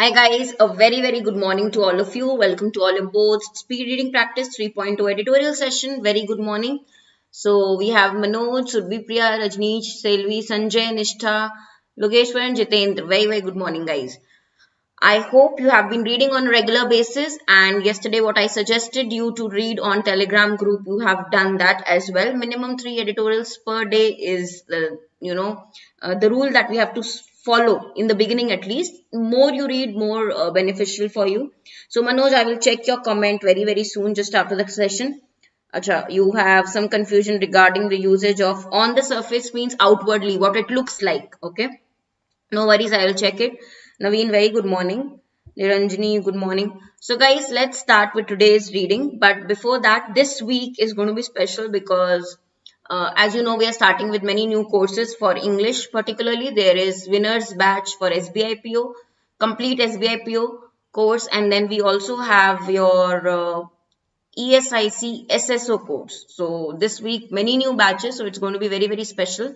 Hi guys, a very good morning to all of you. Welcome to Oliveboard's Speed Reading Practice 3.0 editorial session. Very good morning. So we have Manoj, Surbipriya, Rajneesh, Selvi, Sanjay, Nishtha, Logeshwar and Jitendra. Very good morning guys. I hope you have been reading on a regular basis, and yesterday what I suggested you to read on Telegram group, you have done that as well. Minimum 3 editorials per day is the rule that we have to follow in the beginning at least. More you read, more beneficial for you. So Manoj, I will check your comment very soon just after the session. Acha, you have some confusion regarding the usage of on the surface means outwardly, what it looks like. Okay. No worries, I will check it. Naveen, very good morning. Niranjani, good morning. So guys, let's start with today's reading. But before that, this week is going to be special because as you know, we are starting with many new courses for English. Particularly, there is winners batch for SBIPO, complete SBIPO course. And then we also have your ESIC SSO course. So this week, many new batches. So it's going to be very special.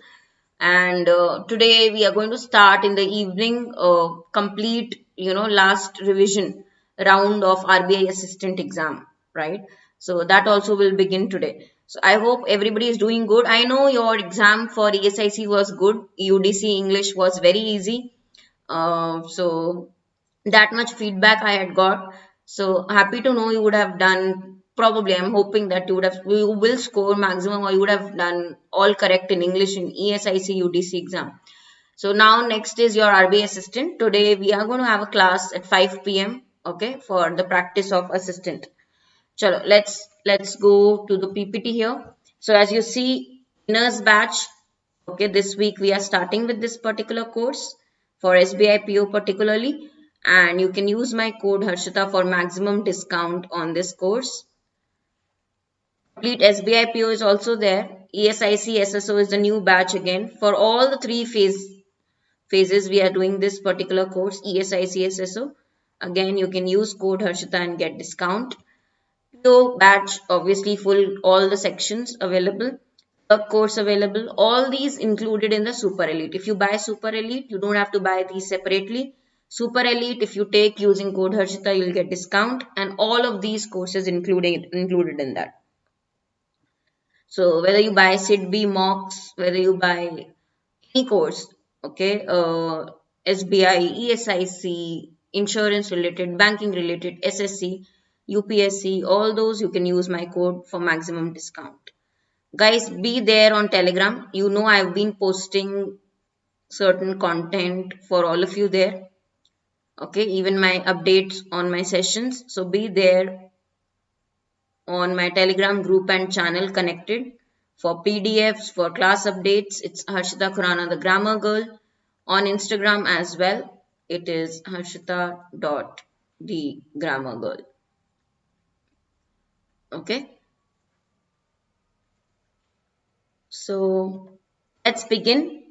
And today we are going to start in the evening complete last revision round of RBI assistant exam, right? So that also will begin today. So I hope everybody is doing good. I know your exam for ESIC was good. UDC English was very easy. So that much feedback I had got. So happy to know you would have done. Probably, I'm hoping that you will score maximum, or you would have done all correct in English in ESIC UDC exam. So now next is your RBI assistant. Today we are going to have a class at 5 p.m. Okay, for the practice of assistant. Chalo, let's go to the PPT here. So as you see, winners batch. Okay, this week we are starting with this particular course for SBI PO particularly, and you can use my code Harshita for maximum discount on this course. Complete SBI PO is also there. ESIC SSO is the new batch again. For all the three phases we are doing this particular course, ESIC SSO. Again, you can use code Harshita and get discount. PO batch, obviously full, all the sections available. Clerk course available. All these included in the Super Elite. If you buy Super Elite, you don't have to buy these separately. Super Elite, if you take using code Harshita, you'll get discount. And all of these courses included in that. So whether you buy SIDB, mocks, whether you buy any course, okay, SBI, ESIC, insurance related, banking related, SSC, UPSC, all those you can use my code for maximum discount. Guys, be there on Telegram. You know I've been posting certain content for all of you there. Okay, even my updates on my sessions. So be there on my Telegram group and channel connected. For PDFs, for class updates, it's Harshita Khurana, the grammar girl. On Instagram as well, it is harshita.thegrammargirl. Okay. So let's begin.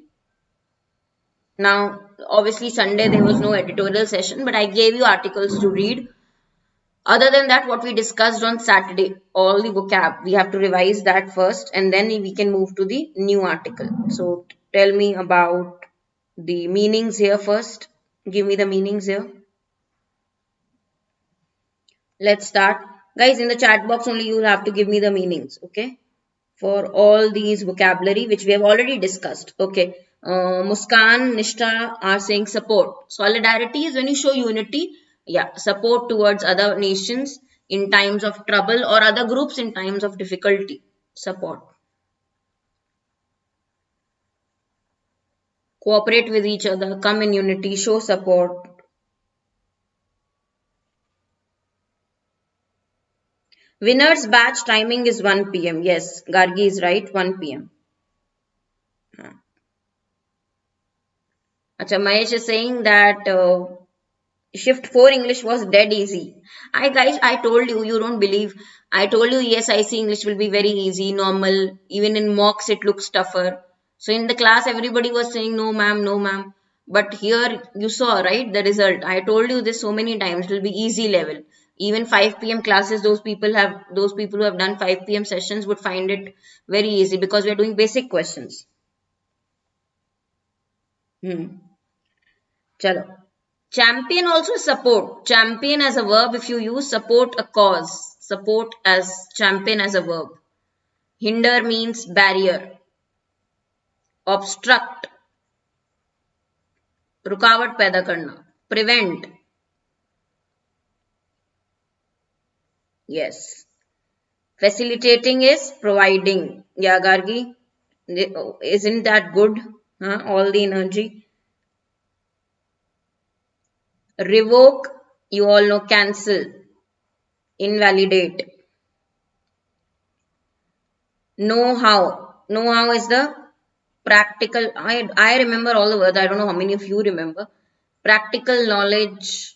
Now, obviously Sunday there was no editorial session, but I gave you articles to read. Other than that, what we discussed on Saturday, all the vocab, we have to revise that first and then we can move to the new article. So tell me about the meanings here first. Give me the meanings here. Let's start. Guys, in the chat box only you have to give me the meanings, okay? For all these vocabulary which we have already discussed, okay? Muskan, Nishtha are saying support. Solidarity is when you show unity. Yeah, support towards other nations in times of trouble or other groups in times of difficulty. Support. Cooperate with each other, come in unity, show support. Winners batch timing is 1 p.m. Yes, Gargi is right, 1 p.m. Acha, Mahesh is saying that Shift 4 English was dead easy. Guys, I told you, you don't believe. I told you ESIC English will be very easy, normal. Even in mocks it looks tougher. So in the class everybody was saying no ma'am, no ma'am. But here you saw, right, the result. I told you this so many times. It will be easy level. Even 5 p.m. classes, those people who have done 5 p.m. sessions would find it very easy because we are doing basic questions. Chalo. Champion also support. Champion as a verb if you use support a cause. Support as champion as a verb. Hinder means barrier. Obstruct, रुकावट पैदा करना. Prevent, yes. Facilitating is providing. Yeah, Gargi, isn't that good? Huh? All the energy. Revoke, you all know, cancel, invalidate. Know how. Know how is the practical. I remember all the words. I don't know how many of you remember. Practical knowledge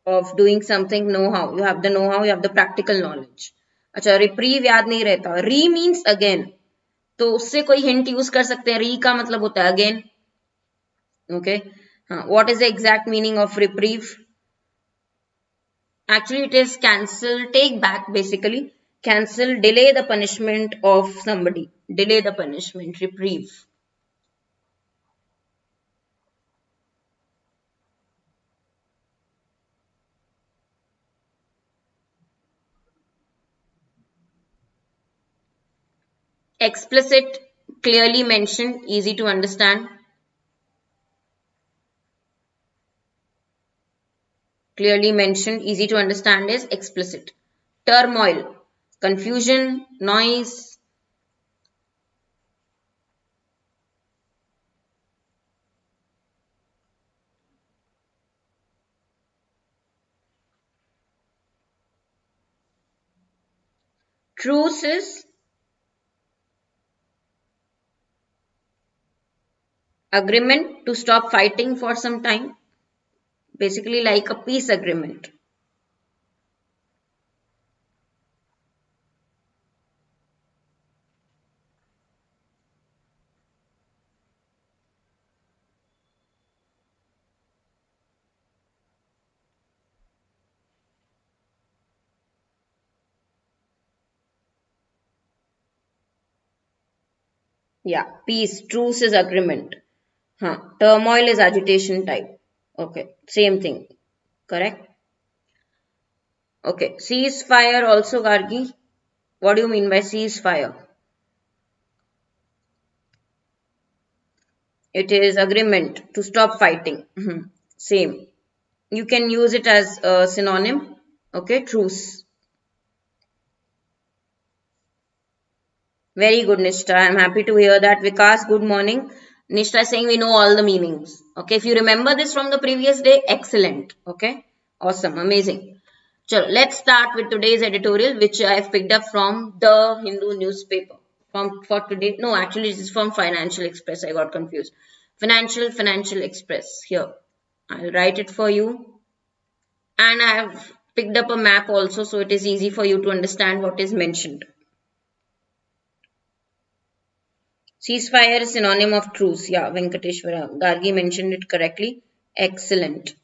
of doing something. Know how. You have the know how. You have the practical knowledge. अच्छा reprieve याद नहीं रहता. Re means again. तो उससे कोई hint use कर सकते हैं. Re का मतलब होता है again. Okay. What is the exact meaning of reprieve? Actually, it is cancel, take back basically. Cancel, delay the punishment of somebody. Delay the punishment, reprieve. Explicit, clearly mentioned, easy to understand. Clearly mentioned, easy to understand is explicit. Turmoil, confusion, noise. Truce is agreement to stop fighting for some time. Basically like a peace agreement. Yeah, peace, truce is agreement. Turmoil is agitation type. Okay, same thing. Correct? Okay, ceasefire also, Gargi. What do you mean by ceasefire? It is agreement to stop fighting. Same. You can use it as a synonym. Okay, truce. Very good, Nishta. I'm happy to hear that. Vikas, good morning. Nishta is saying we know all the meanings. Okay, if you remember this from the previous day, excellent. Okay, awesome, amazing. So let's start with today's editorial, which I have picked up from the Hindu newspaper. For today, no, actually, this is from Financial Express. I got confused. Financial Express. Here, I'll write it for you. And I have picked up a map also, so it is easy for you to understand what is mentioned. Ceasefire is synonym of truce. Yeah, Venkateshwara. Gargi mentioned it correctly. Excellent.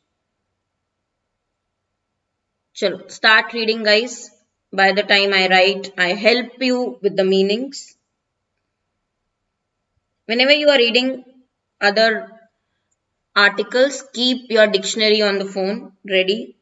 Chalo, start reading, guys. By the time I write, I help you with the meanings. Whenever you are reading other articles, keep your dictionary on the phone ready.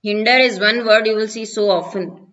Hinder is one word you will see so often.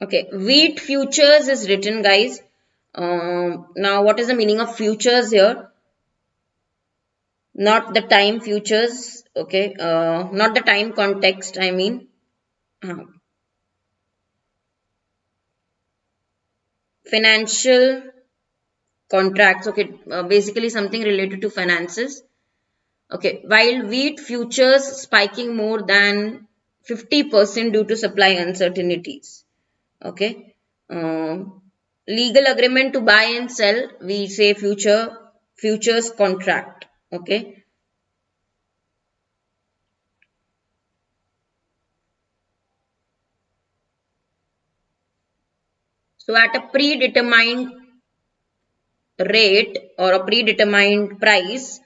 Okay, wheat futures is written, guys. Now, what is the meaning of futures here? Not the time futures, okay, not the time context, I mean. Uh, Financial contracts, okay, basically something related to finances. Okay, while wheat futures spiking more than 50% due to supply uncertainties. Okay, legal agreement to buy and sell, we say futures contract. Okay, so at a predetermined rate or a predetermined price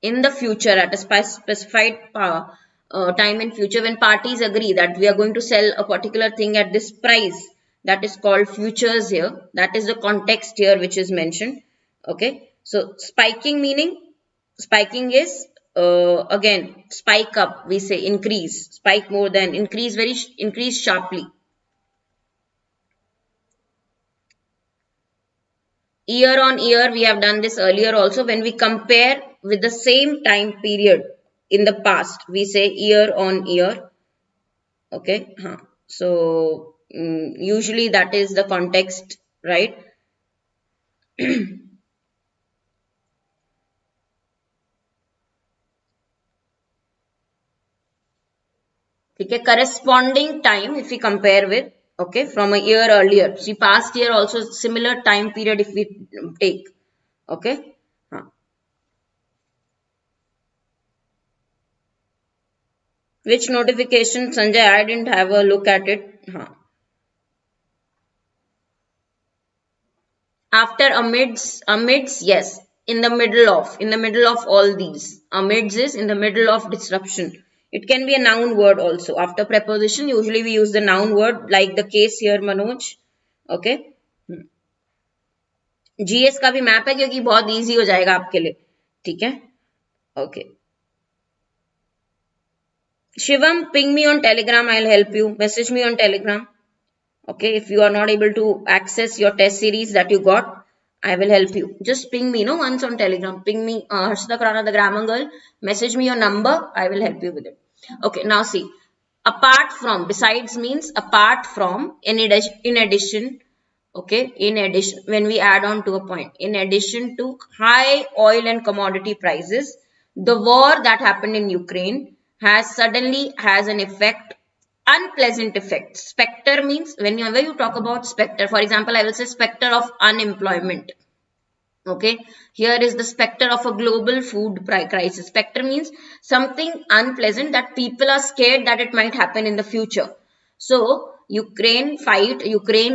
in the future at a specified time in future, when parties agree that we are going to sell a particular thing at this price, that is called futures here. That is the context here which is mentioned. Okay, so spiking meaning, spiking is again spike up, we say increase, spike more than, increase very increase sharply. Year on year, we have done this earlier also. When we compare with the same time period in the past, we say year on year. Okay, so usually that is the context, right? Okay, corresponding time if we compare with, okay, from a year earlier. See, past year also similar time period if we take. Okay. Which notification, Sanjay? I didn't have a look at it. After amidst, yes, in the middle of all these. Amidst is in the middle of disruption. It can be a noun word also. After preposition, usually we use the noun word, like the case here, Manoj. Okay. GS का भी map है क्योंकि बहुत easy हो जाएगा आपके लिए. ठीक है. Okay. Shivam, ping me on Telegram. I'll help you. Message me on Telegram. Okay, if you are not able to access your test series that you got, I will help you. Just ping me, no, once on Telegram. Ping me, Harshita Krana, the grammar girl. Message me your number. I will help you with it. Okay, now see. Apart from, besides means apart from, in addition, okay, in addition, when we add on to a point, in addition to high oil and commodity prices, the war that happened in Ukraine has an effect, unpleasant effect. Spectre means whenever you talk about spectre, for example, I will say spectre of unemployment. Okay, here is the spectre of a global food crisis. Spectre means something unpleasant that people are scared that it might happen in the future. So Ukraine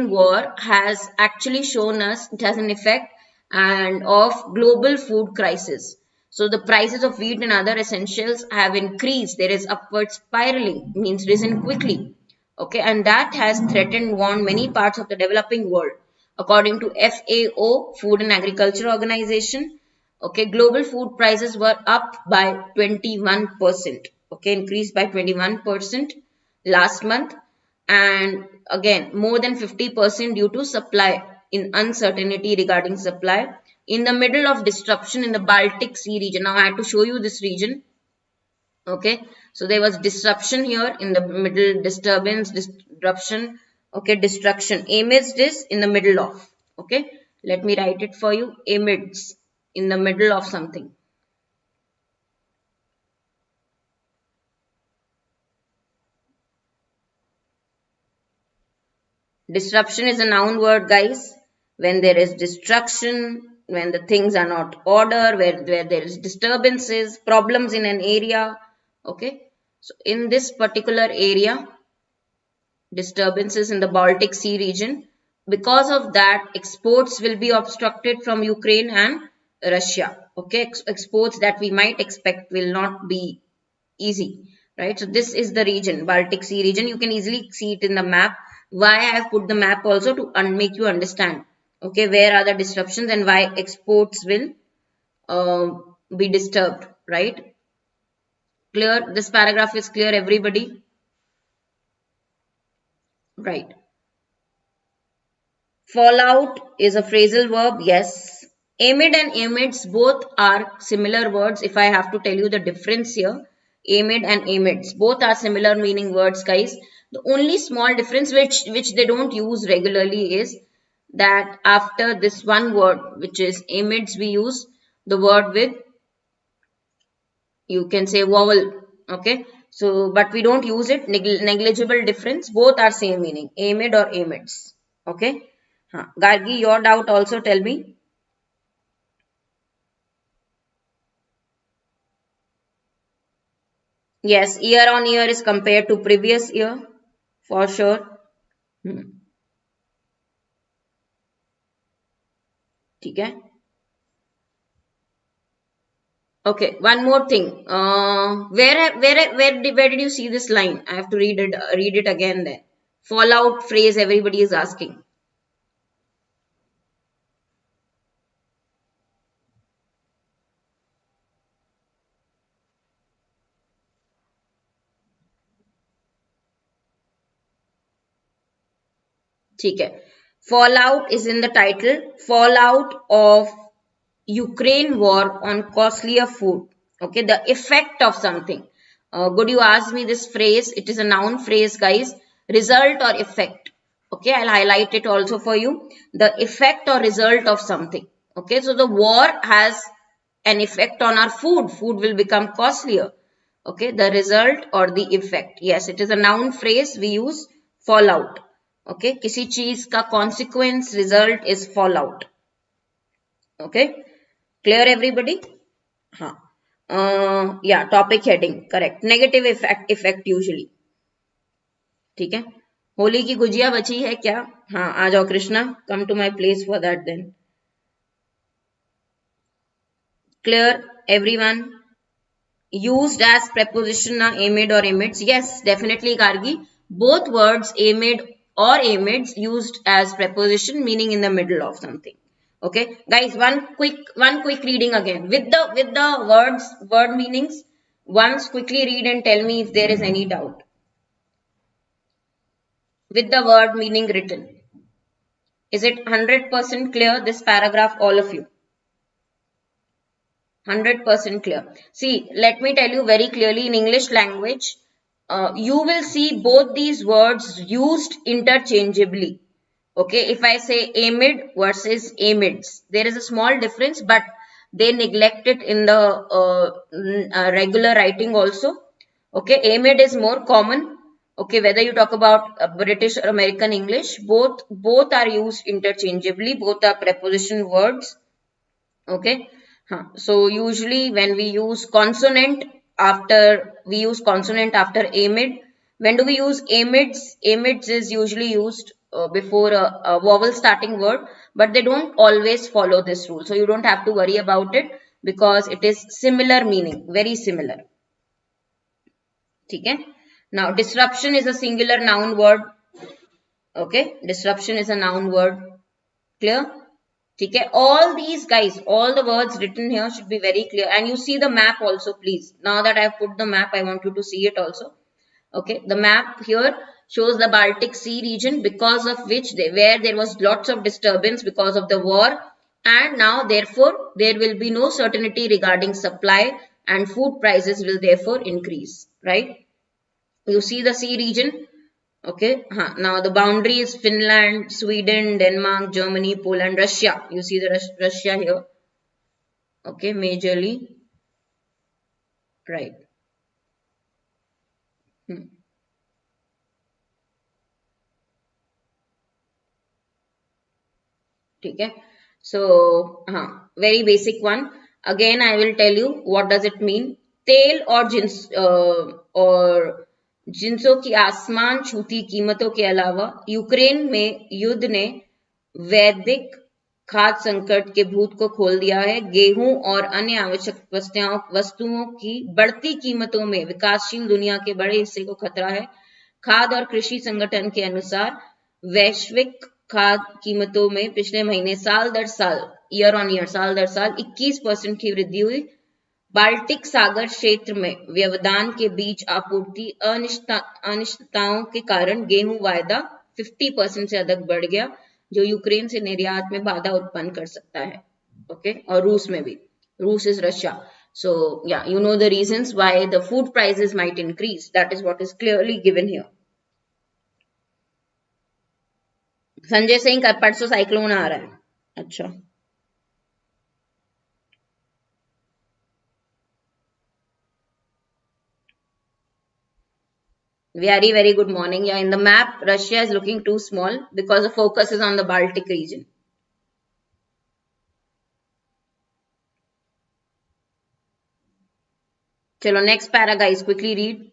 war has actually shown us it has an effect and of global food crisis. So the prices of wheat and other essentials have increased. There is upward spiraling, means risen quickly. Okay, and that has threatened warned many parts of the developing world. According to FAO, Food and Agriculture Organization, okay, global food prices were up by 21%. Okay, increased by 21% last month, and again more than 50% due to supply, in uncertainty regarding supply in the middle of disruption in the Baltic Sea region. Now I had to show you this region. Okay, so there was disruption here in the middle, disturbance, disruption, okay, destruction. Amidst is in the middle of. Okay, let me write it for you. Amidst, in the middle of something. Disruption is a noun word, guys. When there is destruction, when the things are not order, where there is disturbances, problems in an area. Okay. So in this particular area, disturbances in the Baltic Sea region. Because of that, exports will be obstructed from Ukraine and Russia. Okay, exports that we might expect will not be easy, right? So this is the region, Baltic Sea region. You can easily see it in the map. Why I have put the map also to make you understand, okay, where are the disruptions and why exports will be disturbed, right? Clear? This paragraph is clear, everybody? Right. Fallout is a phrasal verb, yes. Amid and amids both are similar words. If I have to tell you the difference here, amid and amids both are similar meaning words, guys. The only small difference which they don't use regularly is that after this one word, which is amids, we use the word with, you can say, vowel. Okay, so but we don't use it. Negligible difference. Both are same meaning, amid or amids. Okay. Gargi, your doubt also, tell me. Yes, year on year is compared to previous year, for sure. Hmm. ठीक है. Okay, one more thing. Where did you see this line? I have to read it again then. Fallout phrase everybody is asking. ठीक है. Fallout is in the title. Fallout of Ukraine war on costlier food. Okay, the effect of something. Good, you asked me this phrase. It is a noun phrase, guys. Result or effect. Okay, I'll highlight it also for you. The effect or result of something. Okay, so the war has an effect on our food. Food will become costlier. Okay, the result or the effect. Yes, it is a noun phrase. We use fallout. Okay, किसी चीज का consequence result is fallout. Okay, clear everybody? हाँ. Yeah, topic heading correct. Negative effect usually. ठीक है. होली की गुजिया बची है क्या? हाँ, आ जाओ Krishna. Come to my place for that then. Clear everyone? Used as preposition amid or amids. Yes, definitely, Gargi. Both words amid or amids used as preposition meaning in the middle of something. Okay, guys, one quick reading again with the word meanings. Once quickly read and tell me if there is any doubt. With the word meaning written. Is it 100% clear, this paragraph, all of you? 100% clear. See, let me tell you very clearly in English language, you will see both these words used interchangeably. Okay, if I say amid versus amids, there is a small difference, but they neglect it in the regular writing also. Okay, amid is more common. Okay, whether you talk about British or American English, both are used interchangeably. Both are preposition words. Okay. So usually when we use consonant after amid. When do we use amids? Amids is usually used before a vowel starting word, but they don't always follow this rule. So you don't have to worry about it because it is similar meaning, very similar. Okay. Now disruption is a singular noun word. Okay, disruption is a noun word. Clear? Okay, all these guys, all the words written here should be very clear. And you see the map also, please. Now that I have put the map, I want you to see it also. Okay, the map here shows the Baltic Sea region, because of which where there was lots of disturbance because of the war. And now therefore there will be no certainty regarding supply and food prices will therefore increase, right? You see the sea region. Okay, now the boundary is Finland, Sweden, Denmark, Germany, Poland, Russia. You see the Russia here. Okay, majorly. Right. ठीक है. So हाँ, very basic one. Again I will tell you what does it mean. तेल और जिंसों की आसमान छूती कीमतों के अलावा यूक्रेन में युद्ध ने वैश्विक खाद्य संकट के भूत को खोल दिया है. गेहूं और अन्य आवश्यक वस्तुओं की बढ़ती कीमतों में विकासशील दुनिया के बड़े हिस्से को खतरा है. खाद्य और कृषि संगठन के अनुसार वैश्विक खाद्य कीमतों में पिछले महीने साल दर साल साल दर साल 21% की वृद्धि हुई. बाल्टिक सागर क्षेत्र में व्यवधान के बीच आपूर्ति अनिश्चितताओं के कारण गेहूं वायदा 50% से अधिक बढ़ गया, जो यूक्रेन से निर्यात में बाधा उत्पन्न कर सकता है. ओके, और रूस में भी. रूस is Russia. So yeah, you know the reasons why the food prices might increase. That is what is clearly given here. Sanjay Singh का परसों साइक्लोन आ रहा है. अच्छा, very good morning. Yeah, in the map Russia is looking too small because the focus is on the Baltic region. Chalo, next para guys, quickly read.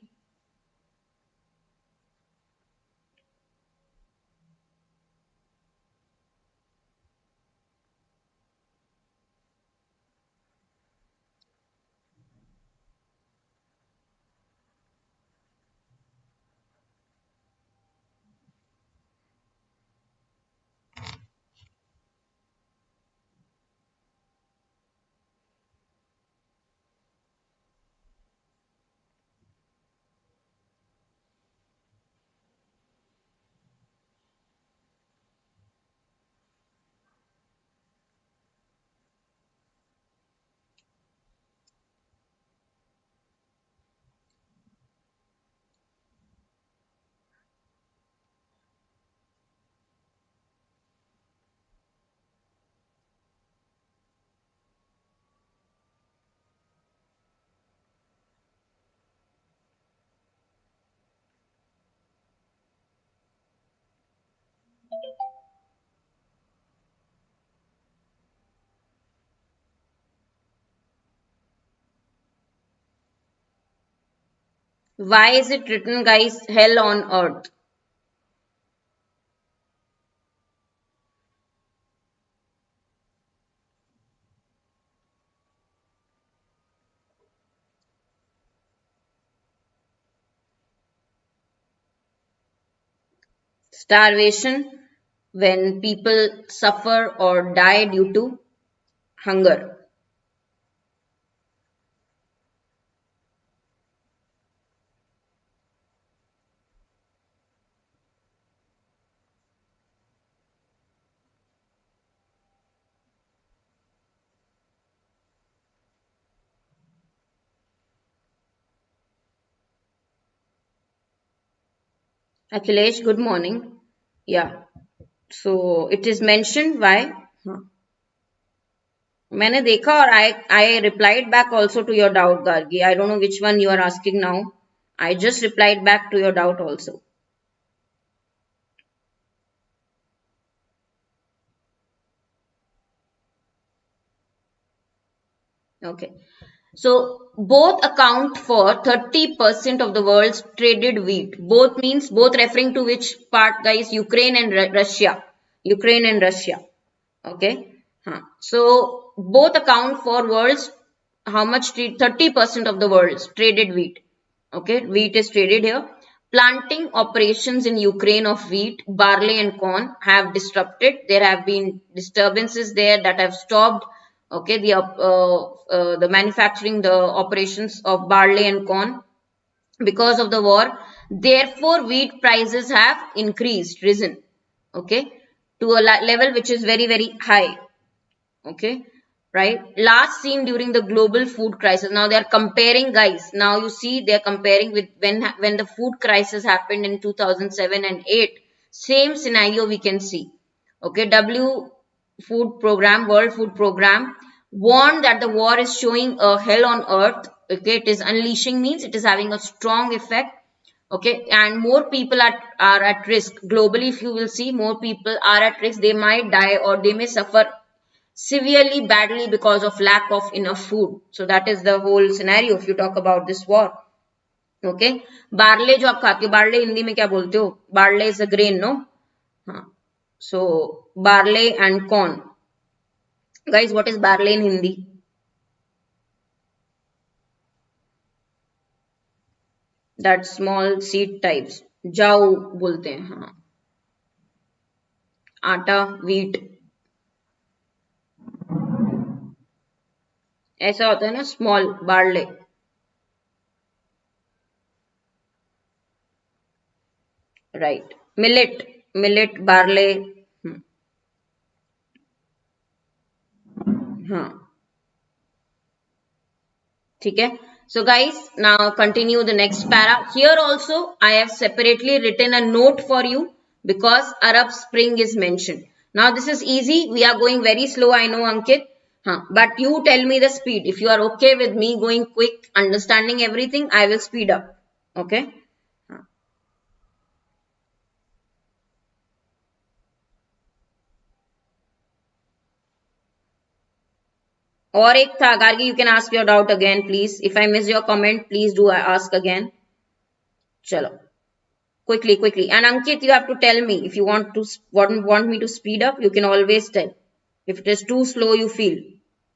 Why is it written, guys, hell on earth? Starvation, when people suffer or die due to hunger. Akhilesh, good morning. Yeah, so it is mentioned why. मैंने देखा और I replied back also to your doubt, Gargi. I don't know which one you are asking now. I just replied back to your doubt also. Okay. So both account for 30% of the world's traded wheat. Both means both referring to which part, guys? Ukraine and Russia. Ukraine and Russia. Okay. So both account for world's how much 30% of the world's traded wheat. Okay, wheat is traded here. Planting operations in Ukraine of wheat, barley and corn have disrupted. There have been disturbances there that have stopped. Okay, the manufacturing, the operations of barley and corn because of the war. Therefore, wheat prices have increased, risen. Okay, to a level which is very high. Okay, right, last seen during the global food crisis. Now they are comparing, guys. Now you see they are comparing with when the food crisis happened in 2007 and 8. Same scenario we can see. Okay, World Food Program warned that the war is showing a hell on earth. Okay, it is unleashing, means it is having a strong effect. Okay, and more people are at risk globally. If you will see, more people are at risk. They might die or they may suffer severely badly because of lack of enough food. So that is the whole scenario if you talk about this war. Okay, barley जो आप खाते हो, barley Hindi में क्या बोलते हो? Barley is a grain, no? हाँ, so barley and corn. Guys, what is barley in Hindi? That small seed types. जाऊ बोलते हैं, हाँ. आटा, wheat. ऐसा होता है ना, small barley. Right. Millet, barley. हाँ, ठीक है. So guys, now continue the next para. Here also I have separately written a note for you because Arab Spring is mentioned. Now this is easy. We are going very slow. I know, Ankit. But you tell me the speed. If you are okay with me going quick, understanding everything, I will speed up. Okay. और एक था Gargi, you can ask your doubt again, please. If I miss your comment, please do ask again. चलो, quickly. And Ankit, you have to tell me if you want me to speed up. You can always tell. If it is too slow, you feel.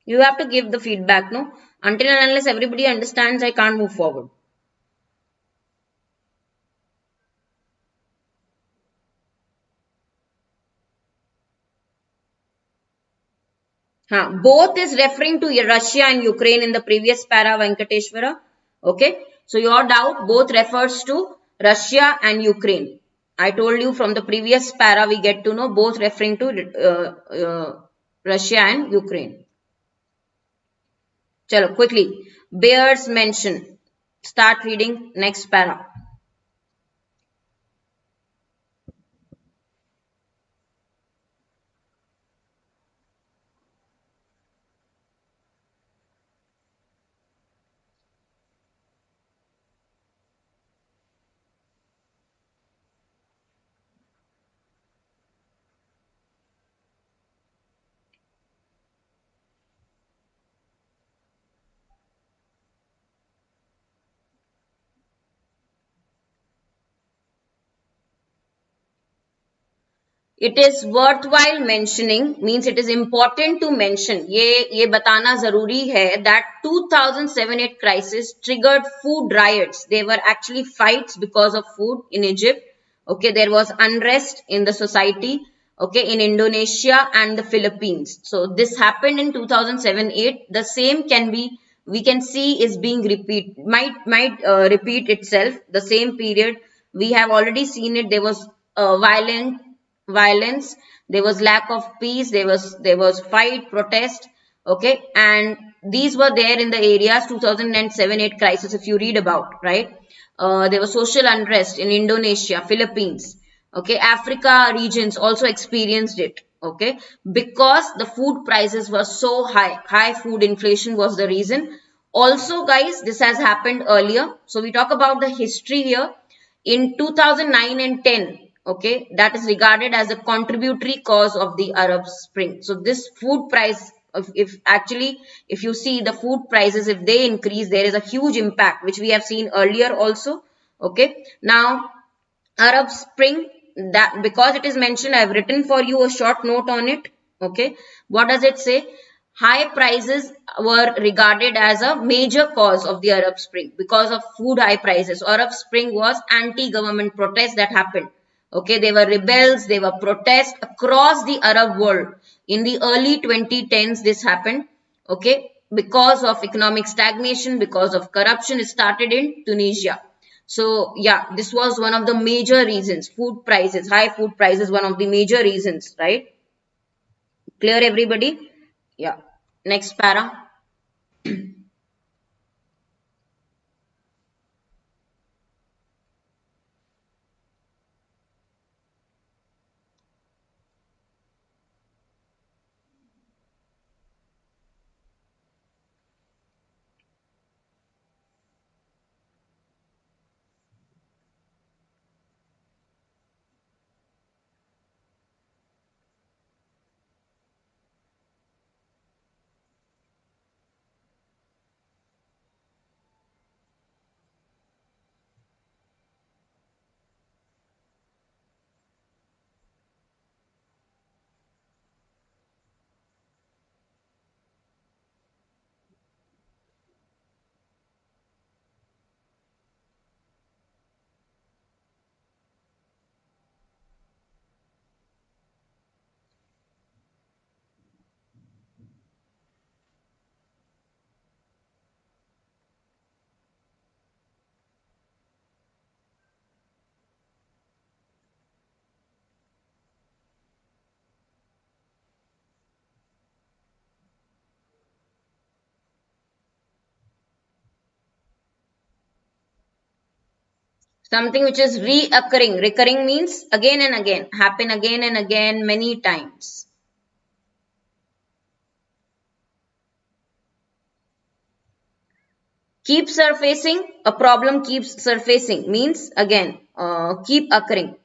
You have to give the feedback, no? Until and unless everybody understands, I can't move forward. Both is referring to Russia and Ukraine in the previous para, Venkateshwara. Okay. So your doubt, both refers to Russia and Ukraine. I told you from the previous para we get to know both referring to Russia and Ukraine. Chalo, quickly. Bears mention. Start reading next para. It is worthwhile mentioning, means it is important to mention, ये बताना जरूरी है that 2007-8 crisis triggered food riots. They were actually fights because of food in Egypt. Okay, there was unrest in the society. Okay, in Indonesia and the Philippines. So this happened in 2007-8. The same we can see is being might repeat itself. The same period we have already seen it. There was violence, there was lack of peace, there was fight, protest. Okay, and these were there in the areas 2007-8 crisis if you read about, right? There was social unrest in Indonesia, Philippines. Okay, Africa regions also experienced it. Okay, because the food prices were so high food inflation was the reason. Also guys, this has happened earlier, so we talk about the history here. In 2009 and 10, okay, that is regarded as a contributory cause of the Arab Spring. So this food price, if you see the food prices, if they increase, there is a huge impact which we have seen earlier also. Okay, now Arab Spring, that because it is mentioned, I have written for you a short note on it. Okay, what does it say? High prices were regarded as a major cause of the Arab Spring because of food high prices. Arab Spring was anti-government protests that happened. Okay, they were rebels, they were protests across the Arab world. In the early 2010s, this happened. Okay, because of economic stagnation, because of corruption, it started in Tunisia. So yeah, this was one of the major reasons. Food prices, high food prices, one of the major reasons, right? Clear everybody? Yeah. Next para. Something which is reoccurring. Recurring means again and again, happen again and again many times. Keep surfacing, a problem keeps surfacing means again keep occurring.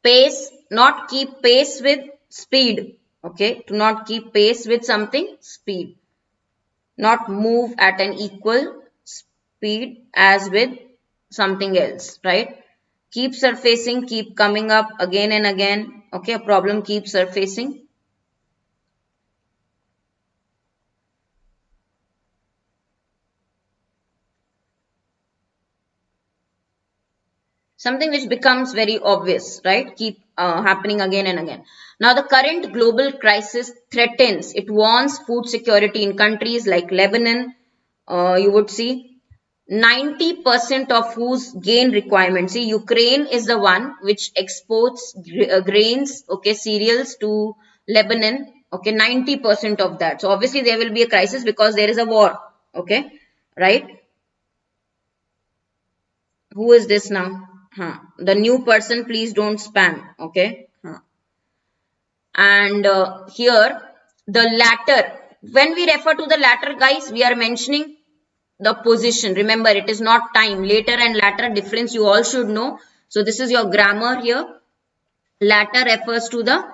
Pace, not keep pace with speed. Okay, to not keep pace with something, speed. Not move at an equal speed as with something else, right? Keep surfacing, keep coming up again and again. Okay, a problem keeps surfacing. Something which becomes very obvious, right? Keep happening again and again. Now, the current global crisis threatens, it warns food security in countries like Lebanon. You would see 90% of whose gain requirements. See, Ukraine is the one which exports grains, okay, cereals to Lebanon. Okay, 90% of that. So, obviously, there will be a crisis because there is a war. Okay, right? Who is this now? The new person, please don't spam. Okay. And here, the latter. When we refer to the latter, guys, we are mentioning the position. Remember, it is not time. Later and latter difference you all should know. So this is your grammar here. Latter refers to the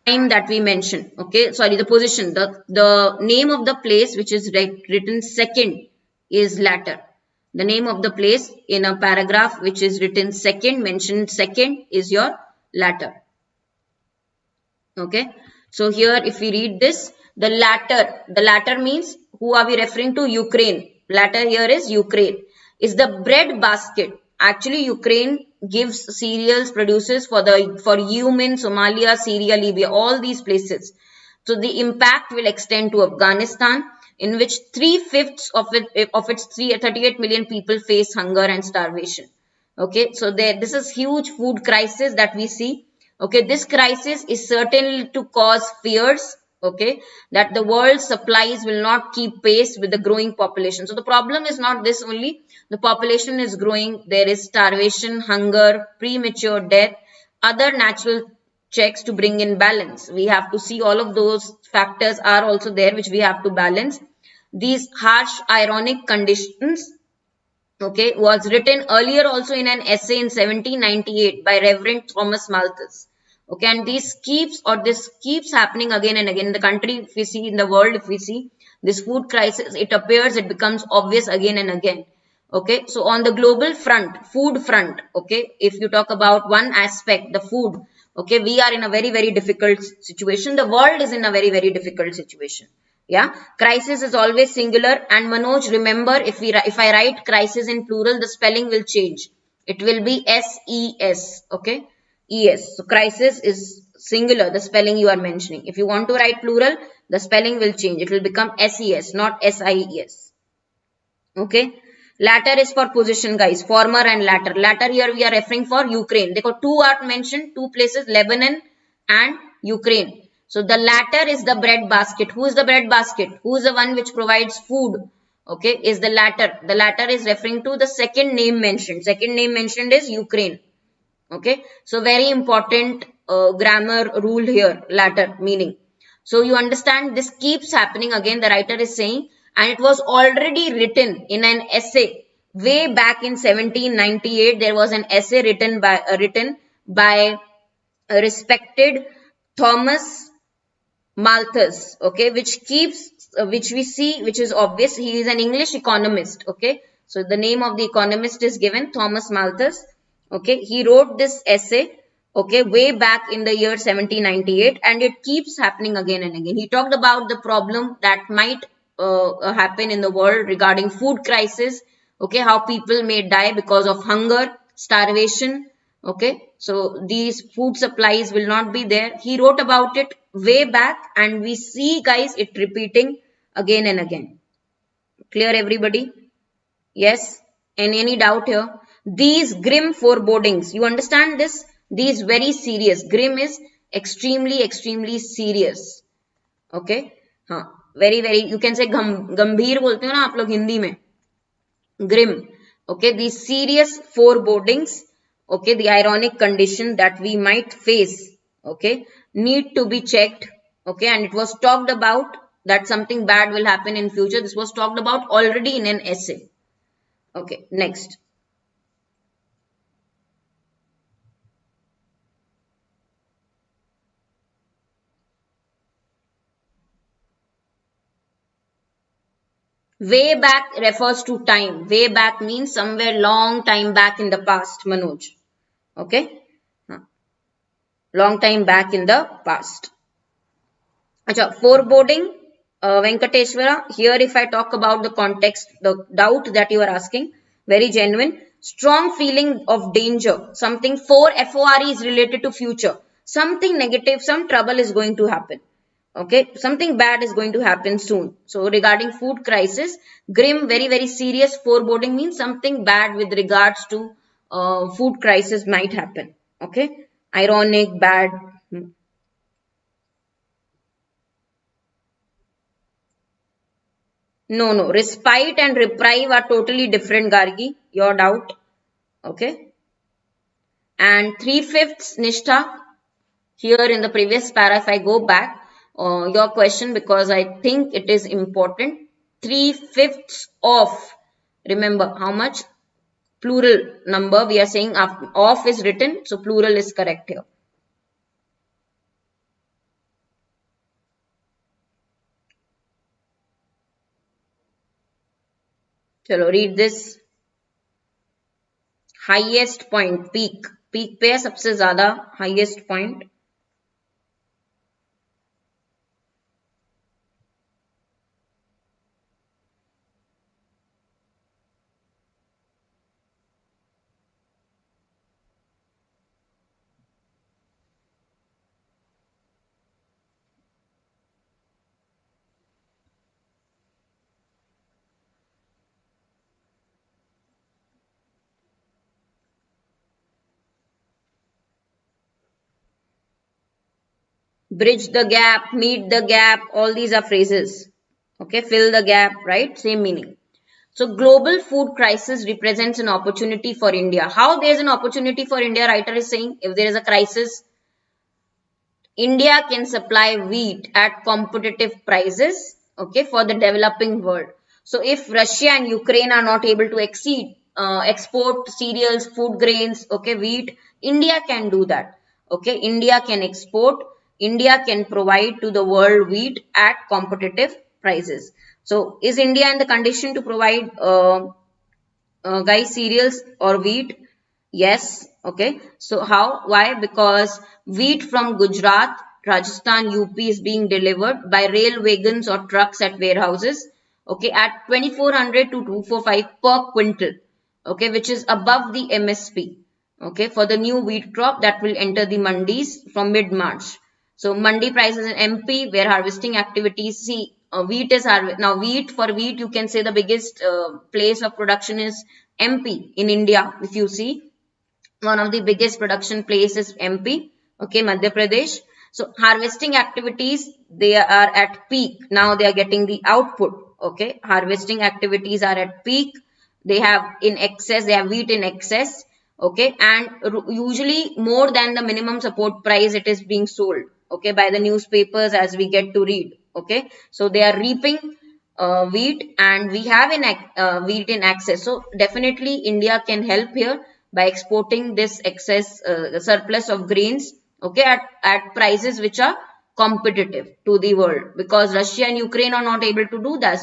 time that we mentioned. Okay, sorry, the position. The name of the place which is written second is latter. The name of the place in a paragraph which is written second, mentioned second, is your latter. Okay, so here if we read this, the latter means, who are we referring to? Ukraine. Latter here is Ukraine. Is the bread basket. Actually, Ukraine gives cereals, produces for Yemen, Somalia, Syria, Libya, all these places. So the impact will extend to Afghanistan, in which 3/5 of its 38 million people face hunger and starvation. Okay, so this is huge food crisis that we see. Okay, this crisis is certainly to cause fears, okay, that the world's supplies will not keep pace with the growing population. So the problem is not this only. The population is growing. There is starvation, hunger, premature death, other natural checks to bring in balance. We have to see all of those factors are also there which we have to balance. These harsh, ironic conditions, okay, was written earlier also in an essay in 1798 by Reverend Thomas Malthus. Okay, and this keeps happening again and again in the country. If we see in the world, if we see this food crisis, it appears, it becomes obvious again and again. Okay, so on the global front, food front, okay, if you talk about one aspect, the food, okay, we are in a very, very difficult situation. The world is in a very, very difficult situation. Yeah, crisis is always singular. And Manoj, remember, if I write crisis in plural, the spelling will change. It will be SES. Okay, ES. So crisis is singular, the spelling you are mentioning. If you want to write plural, the spelling will change. It will become SES, not SIES. Okay. Latter is for position, guys. Former and latter. Latter here we are referring for Ukraine. They got two are mentioned, two places, Lebanon and Ukraine. So the latter is the bread basket. Who is the bread basket? Who is the one which provides food? Okay, is the latter. The latter is referring to the second name mentioned. Second name mentioned is Ukraine. Okay, so very important grammar rule here, latter meaning. So you understand this keeps happening again, the writer is saying, and it was already written in an essay way back in 1798. There was an essay written by a respected Thomas Malthus, okay, which we see, which is obvious. He is an English economist, okay. So the name of the economist is given, Thomas Malthus, okay. He wrote this essay, okay, way back in the year 1798, and it keeps happening again and again. He talked about the problem that might happen in the world regarding food crisis, okay, how people may die because of hunger, starvation, okay. So these food supplies will not be there. He wrote about it way back, and we see, guys, it repeating again and again. Clear, everybody? Yes? And any doubt here? These grim forebodings, you understand this? These very serious. Grim is extremely serious. Okay, हाँ, very you can say गंभीर बोलते हो ना आप लोग हिंदी में, grim. Okay, these serious forebodings, okay, the ironic condition that we might face, okay, need to be checked. Okay, and it was talked about that something bad will happen in future. This was talked about already in an essay. Okay, next. Way back refers to time. Way back means somewhere long time back in the past, Manoj. Okay, long time back in the past. Acha, foreboding, Venkateshwara. Here, if I talk about the context, the doubt that you are asking, very genuine. Strong feeling of danger. Something for FORE is related to future. Something negative, some trouble is going to happen. Okay, something bad is going to happen soon. So regarding food crisis, grim, very serious. Foreboding means something bad with regards to food crisis might happen. Okay, ironic, bad. No. Respite and reprieve are totally different, Gargi. Your doubt. Okay. And 3/5 Nishtha. Here in the previous para, if I go back, your question, because I think it is important. 3/5 of. Remember how much? Plural number. We are saying of is written. So plural is correct here. Chalo, read this. Highest point, peak. Peak पे है सबसे ज़्यादा highest point. Bridge the gap, meet the gap, all these are phrases. Okay, fill the gap, right? Same meaning. So global food crisis represents an opportunity for India. How there is an opportunity for India? Writer is saying if there is a crisis, India can supply wheat at competitive prices, okay, for the developing world. So if Russia and Ukraine are not able to export cereals, food grains, okay, wheat, India can do that. Okay, India can export, India can provide to the world wheat at competitive prices. So is India in the condition to provide guys cereals or wheat? Yes. Okay. So how? Why? Because wheat from Gujarat, Rajasthan, UP is being delivered by rail wagons or trucks at warehouses. Okay, at 2400 to 245 per quintal. Okay, which is above the MSP. Okay, for the new wheat crop that will enter the mandis from mid-March. So mandi prices in MP where harvesting activities. See, wheat is now for wheat you can say the biggest place of production is MP in India. If you see, one of the biggest production places MP, okay, Madhya Pradesh. So harvesting activities, they are at peak. Now they are getting the output. Okay, harvesting activities are at peak. They have in excess, they have wheat in excess. Okay, and usually more than the minimum support price it is being sold. Okay, by the newspapers as we get to read. Okay, so they are reaping wheat and we have wheat in access. So definitely India can help here by exporting this excess surplus of grains, okay, at prices which are competitive to the world, because Russia and Ukraine are not able to do that.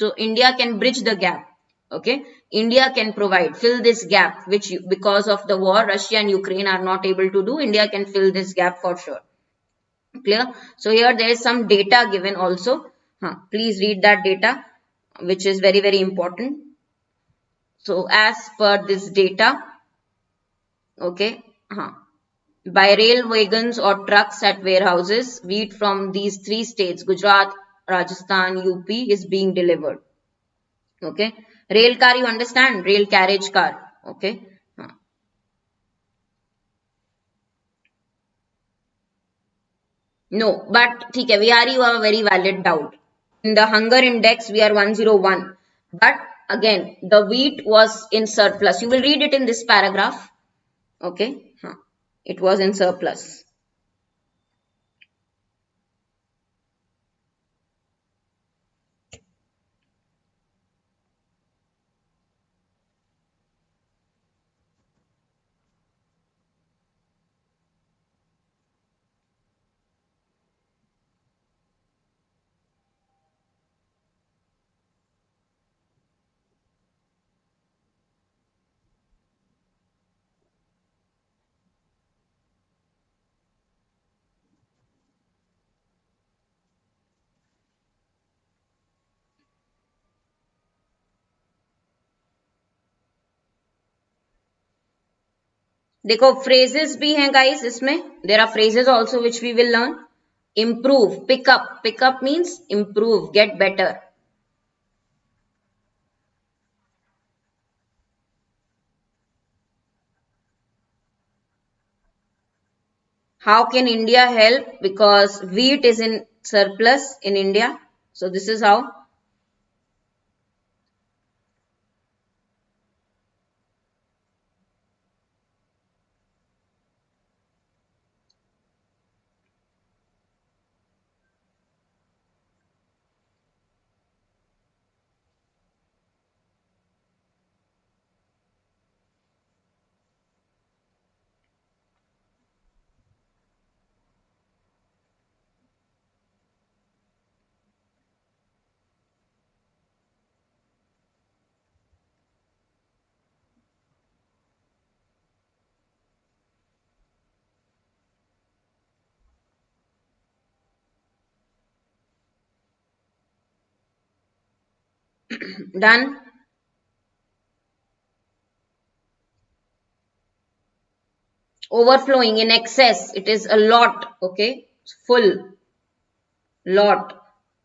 So India can bridge the gap. Okay, India can fill this gap which because of the war Russia and Ukraine are not able to do. India can fill this gap for sure. Clear? So here there is some data given also. Please read that data which is very important. So as per this data, okay, by rail wagons or trucks at warehouses, wheat from these three states, Gujarat, Rajasthan, UP, is being delivered. Okay, rail car, you understand? Rail carriage car. Okay. No, but ठीक है, Vihari, you have a very valid doubt. In the hunger index, we are 101. But again, the wheat was in surplus. You will read it in this paragraph. Okay. It was in surplus. देखो phrases भी हैं guys इसमें. There are phrases also which we will learn. Improve, pick up. Pick up means improve, get better. How can India help? Because wheat is in surplus in India. So this is how. Done. Overflowing, in excess. It is a lot. Okay. Full. Lot.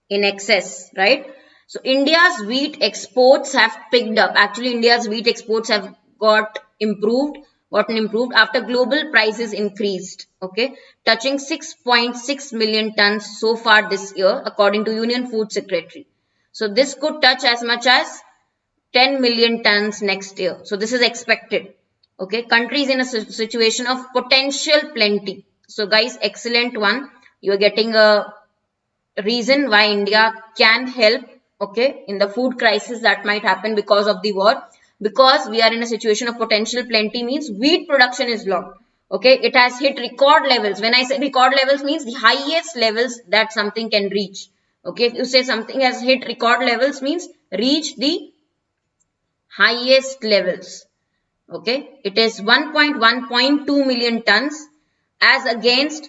In excess. Right. So India's wheat exports have picked up. Actually, India's wheat exports have gotten improved after global prices increased. Okay. Touching 6.6 million tons so far this year, according to Union Food Secretary. So this could touch as much as 10 million tons next year. So this is expected. Okay, countries in a situation of potential plenty. So guys, excellent one. You are getting a reason why India can help, okay, in the food crisis that might happen because of the war. Because we are in a situation of potential plenty means wheat production is low. Okay, it has hit record levels. When I say record levels means the highest levels that something can reach. Okay, if you say something has hit record levels means reach the highest levels. Okay, it is 1.1.2 million tons as against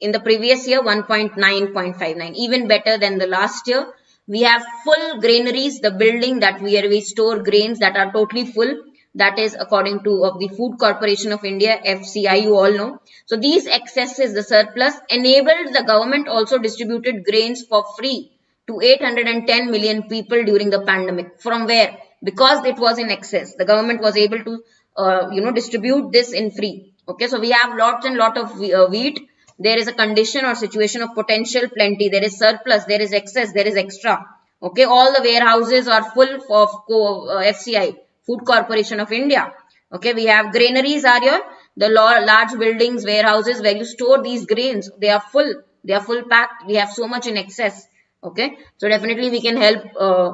in the previous year 1.9.59, even better than the last year. We have full granaries, the building that where we store grains that are totally full. That is according to of the Food Corporation of India, FCI, you all know. So these excesses, the surplus, enabled the government also distributed grains for free to 810 million people during the pandemic. From where? Because it was in excess. The government was able to distribute this in free. Okay, so we have lots and lot of wheat. There is a condition or situation of potential plenty. There is surplus, there is excess, there is extra. Okay, all the warehouses are full of FCI, Food Corporation of India. Okay, we have granaries are here, the large buildings, warehouses where you store these grains. They are full. They are full packed. We have so much in excess. Okay, so definitely we can help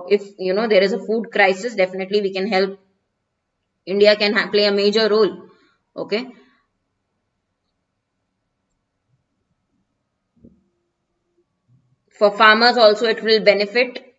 if there is a food crisis. Definitely we can help. India can play a major role. Okay. For farmers also it will benefit.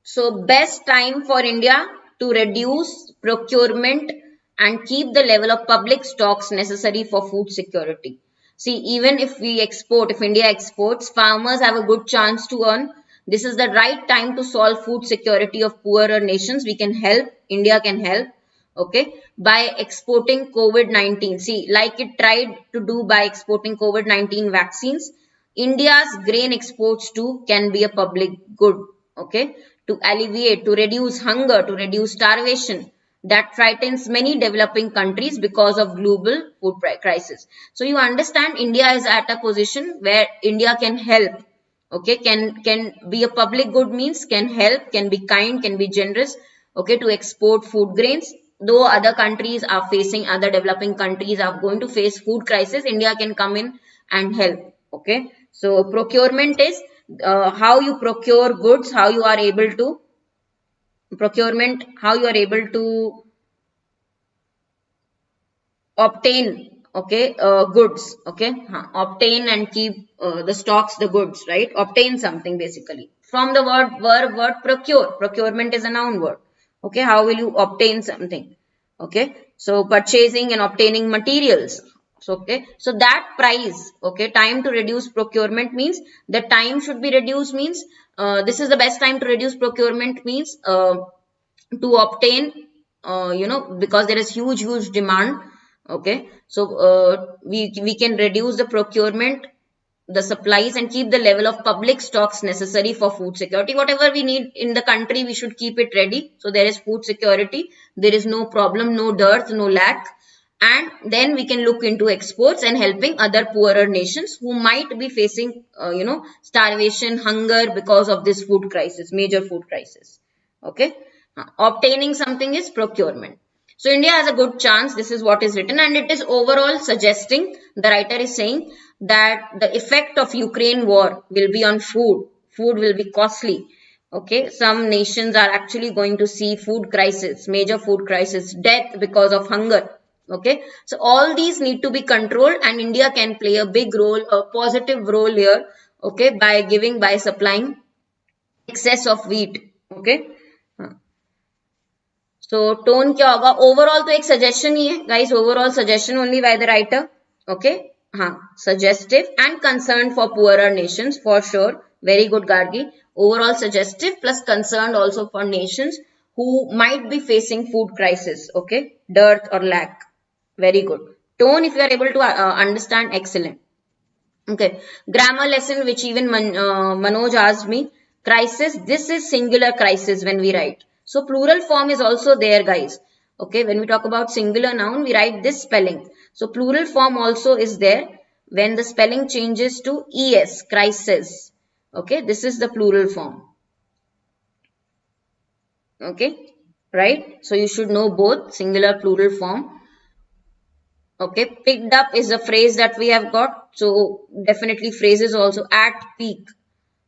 So best time for India to reduce procurement and keep the level of public stocks necessary for food security. See, even if we export, if India exports, farmers have a good chance to earn. This is the right time to solve food security of poorer nations. We can help, India can help, okay, by exporting COVID-19. See, like it tried to do by exporting COVID-19 vaccines, India's grain exports too can be a public good, okay, to alleviate, to reduce hunger, to reduce starvation that frightens many developing countries because of global food crisis. So you understand, India is at a position where India can help, okay, can be a public good, means can help, can be kind, can be generous, okay, to export food grains. Though other countries are facing, other developing countries are going to face food crisis, India can come in and help, okay. So procurement is how you procure goods, how you are able to procurement, how you are able to obtain, okay, goods, okay, obtain and keep the stocks, the goods, right, obtain something basically from the word procure. Procurement is a noun word, okay. How will you obtain something, okay? So purchasing and obtaining materials. So okay, so that price, okay, time to reduce procurement means the time should be reduced, means this is the best time to reduce procurement, means to obtain, because there is huge demand, okay. So we can reduce the procurement, the supplies, and keep the level of public stocks necessary for food security. Whatever we need in the country, we should keep it ready, so there is food security, there is no problem, no dearth, no lack. And then we can look into exports and helping other poorer nations who might be facing starvation, hunger because of this food crisis, major food crisis, okay. Obtaining something is procurement. So India has a good chance. This is what is written, and it is overall suggesting, the writer is saying that the effect of Ukraine war will be on food. Food will be costly. Okay, some nations are actually going to see food crisis, major food crisis, death because of hunger. Okay, so all these need to be controlled, and India can play a big role, a positive role here. Okay, by supplying excess of wheat. Okay. So tone क्या होगा? Overall तो एक suggestion ही है guys, overall suggestion only by the writer, okay. हाँ, suggestive and concern for poorer nations, for sure. Very good Gargi. Overall suggestive plus concern also for nations who might be facing food crisis, okay, dearth or lack. Very good. Tone, if you are able to understand, excellent. Okay, grammar lesson which even Manoj asked me. Crisis, this is singular crisis when we write. So plural form is also there, guys. Okay, when we talk about singular noun, we write this spelling. So plural form also is there when the spelling changes to es, crisis. Okay, this is the plural form. Okay, right? So you should know both singular, plural form. Okay, picked up is a phrase that we have got. So definitely phrases also. At peak.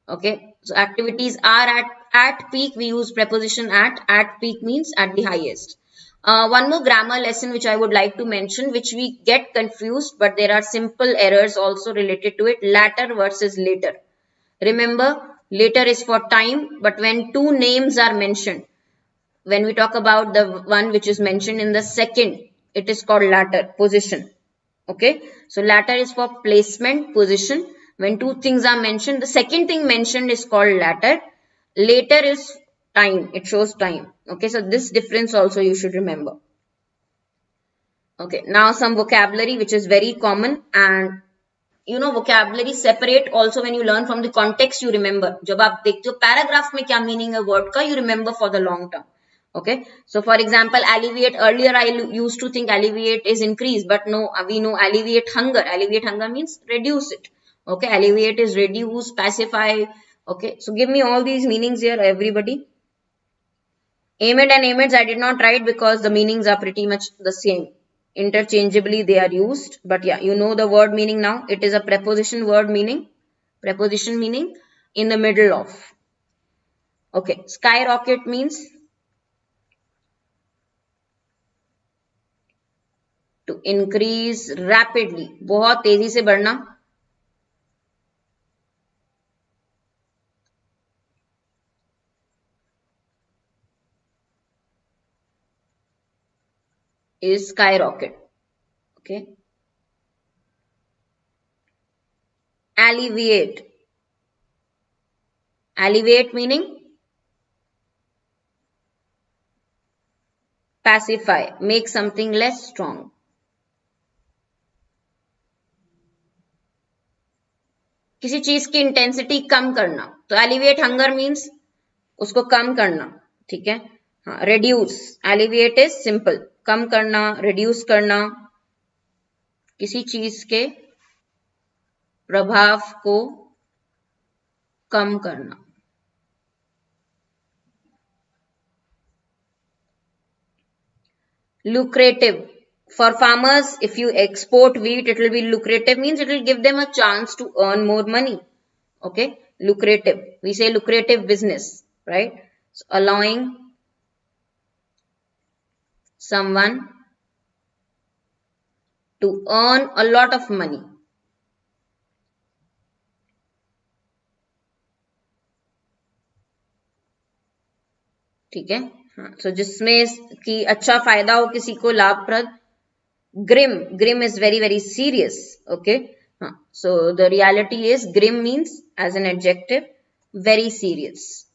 Okay, so activities are at peak. We use preposition at. At peak means at the highest. One more grammar lesson which I would like to mention, which we get confused, but there are simple errors also related to it. Latter versus later. Remember, later is for time, but when two names are mentioned, when we talk about the one which is mentioned in the second, it is called latter, position. Okay, so latter is for placement, position. When two things are mentioned, the second thing mentioned is called latter. Later is time, it shows time. Okay, so this difference also you should remember. Okay, now some vocabulary which is very common, and vocabulary separate also when you learn from the context, you remember. जब आप देखते हो paragraph में क्या meaning है word का, you remember for the long term. Okay, so for example, alleviate. Earlier I used to think alleviate is increase, but no, we know alleviate hunger. Alleviate hunger means reduce it. Okay, alleviate is reduce, pacify. Okay, so give me all these meanings here, everybody. Amid and amids I did not write because the meanings are pretty much the same. Interchangeably they are used, but yeah, you know the word meaning now. It is a preposition word meaning. Preposition meaning in the middle of. Okay, skyrocket means to increase rapidly, बहुत तेजी से बढ़ना. is skyrocket. Okay. Alleviate. Alleviate meaning pacify, make something less strong. किसी चीज की intensity कम करना, तो alleviate hunger means उसको कम करना, ठीक है. हाँ, reduce, alleviate is simple, कम करना, reduce करना, किसी चीज के प्रभाव को कम करना. Lucrative. For farmers, if you export wheat, it will be lucrative, means it will give them a chance to earn more money. Okay, lucrative. We say lucrative business, right? So allowing someone to earn a lot of money. ठीक है. हाँ, so जिसमें कि अच्छा फायदा हो किसी को, लाभप्रद. Grim. Grim is very, very serious. Okay. So the reality is grim means as an adjective, very serious.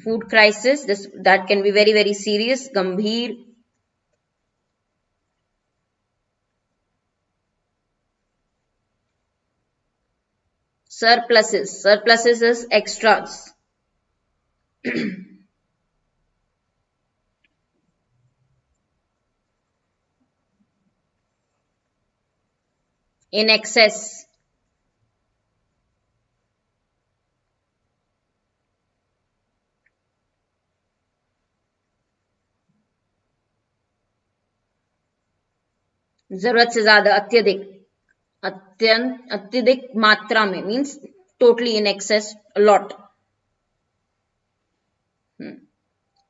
Food crisis, that can be very, very serious. Gambhir. Surpluses. Surpluses is extras. In excess. जरूरत से ज्यादा, अत्यधिक, अत्यधिक मात्रा में, means totally in excess, a lot.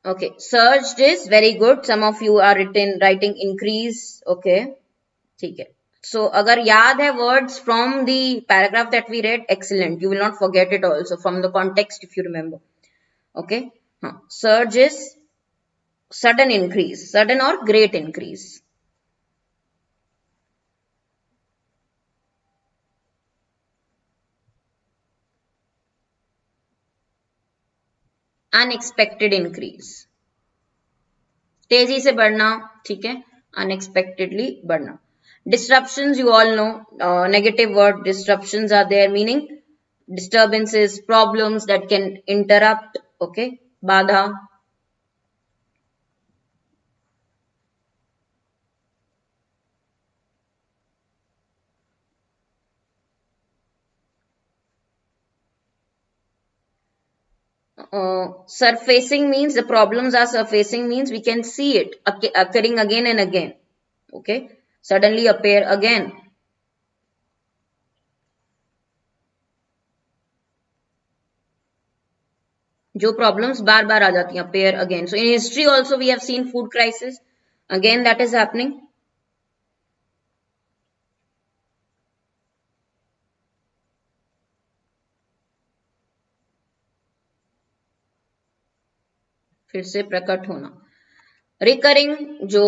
Okay, surged is very good. Some of you are writing increase. Okay, ठीक है. So अगर याद है words from the paragraph that we read, excellent. You will not forget it also from the context if you remember. Okay, surge is sudden increase, sudden or great increase. Unexpected increase, तेजी से बढ़ना, ठीक है. Unexpectedly बढ़ना. Disruptions, you all know, negative word disruptions are there, meaning disturbances, problems that can interrupt. Okay, बाधा. Surfacing means the problems are surfacing, means we can see it occurring again and again. Okay, suddenly appear again. जो problems बार बार आ जाती हैं, appear again. So in history also we have seen food crisis, again that is happening. फिर से प्रकट होना. Recurring, जो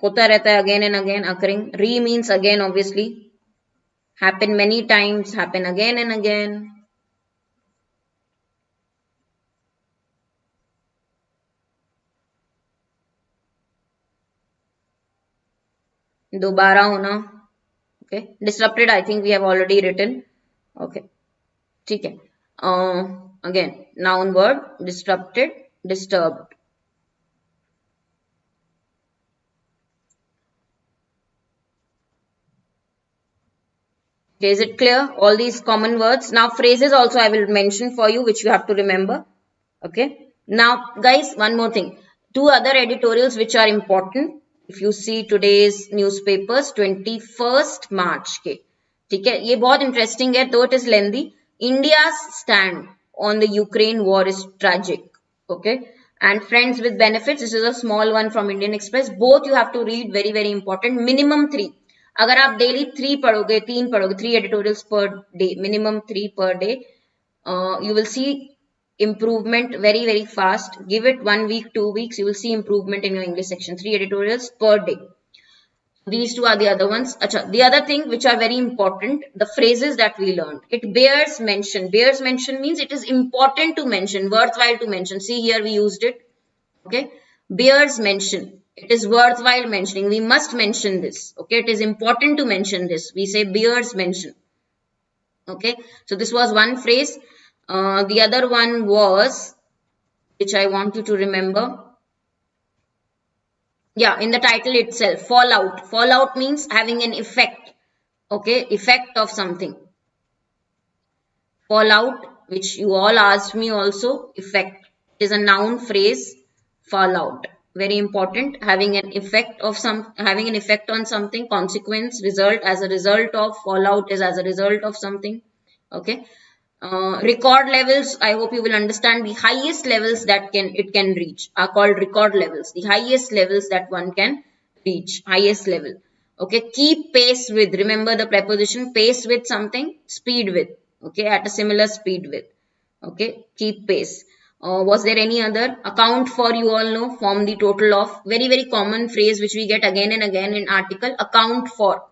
होता रहता है again and again, occurring. Re means again, obviously. Happen many times, happen again and again. दोबारा होना. Okay, disrupted, I think we have already written. Okay, ठीक है. Again, noun word, disrupted, disturbed. Okay, is it clear? All these common words. Now phrases also I will mention for you, which you have to remember. Okay. Now guys, one more thing. Two other editorials which are important. If you see today's newspapers, 21st March के, ठीक है. ये बहुत interesting है, though it is lengthy. India's stand on the Ukraine war is tragic. Okay. And friends with benefits, this is a small one from Indian Express. Both you have to read, very, very important. Minimum 3. अगर आप daily 3 पढ़ोगे, 3 पढ़ोगे, 3 editorials per day, minimum 3 per day, you will see improvement very, very fast. Give it 1 week, 2 weeks, you will see improvement in your English section 3 editorials per day. These two are the other ones. Achha, the other thing which are very important, the phrases that we learned. It bears mention. Bears mention means it is important to mention, worthwhile to mention. See, here we used it. Okay. Bears mention. It is worthwhile mentioning. We must mention this. Okay. It is important to mention this. We say bears mention. Okay. So this was one phrase. The other one was, which I want you to remember. Yeah, in the title itself, fallout. Fallout means having an effect. Okay, effect of something. Fallout, which you all asked me also, effect. It is a noun phrase, fallout. Very important, having an effect of having an effect on something, consequence, result, as a result of, fallout is as a result of something. Okay. Record levels, I hope you will understand, the highest levels that it can reach are called record levels. The highest levels that one can reach, highest level. Okay, keep pace with, remember the preposition, pace with something, speed with. Okay, at a similar speed with. Okay, keep pace. Was there any other? Account for, you all know, form the total of. Very, very common phrase which we get again and again in article. Account for,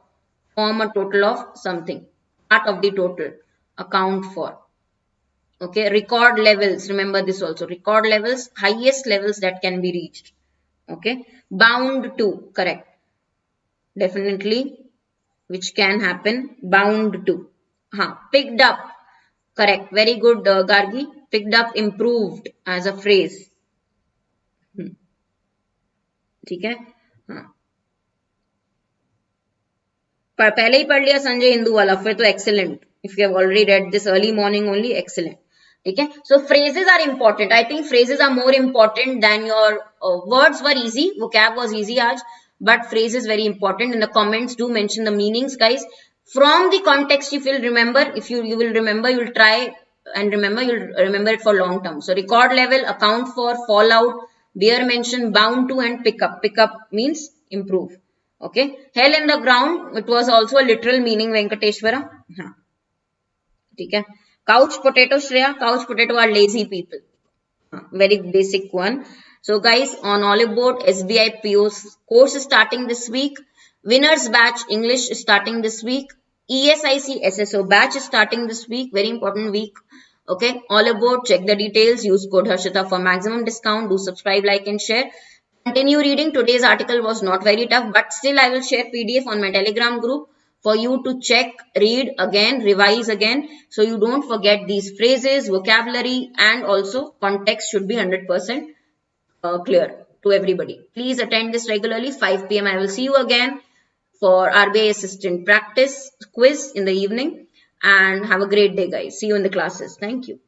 form a total of something. Part of the total. Account for. Okay, record levels, remember this also, record levels, highest levels that can be reached. Okay, bound to, correct, definitely, which can happen, bound to. Picked up, correct, very good, Gargi. Picked up, improved as a phrase. ठीक है, पहले ही पढ़ लिया संजय हिंदू वाला, फिर तो excellent. If you have already read this early morning only, excellent. Okay, so phrases are important. I think phrases are more important than your words were easy, vocab was easy aaj, but phrases very important. In the comments, do mention the meanings, guys. From the context, if you'll remember, if you will remember, you'll try and remember, you'll remember it for long term. So record level, account for, fallout, bear mention, bound to, and pick up. Pick up means improve. Okay, hell in the ground, it was also a literal meaning, Venkateshwara. Okay. Couch potato, Shreya. Couch potato are lazy people. Very basic one. So guys, on Oliveboard, SBI PO's course is starting this week. Winners batch English is starting this week. ESIC SSO batch is starting this week. Very important week. Okay. Oliveboard, check the details. Use code Harshita for maximum discount. Do subscribe, like and share. Continue reading. Today's article was not very tough, but still I will share PDF on my Telegram group for you to check, read again, revise again. So you don't forget these phrases, vocabulary, and also context should be 100% clear to everybody. Please attend this regularly. 5 p.m. I will see you again for RBI assistant practice quiz in the evening. And have a great day, guys. See you in the classes. Thank you.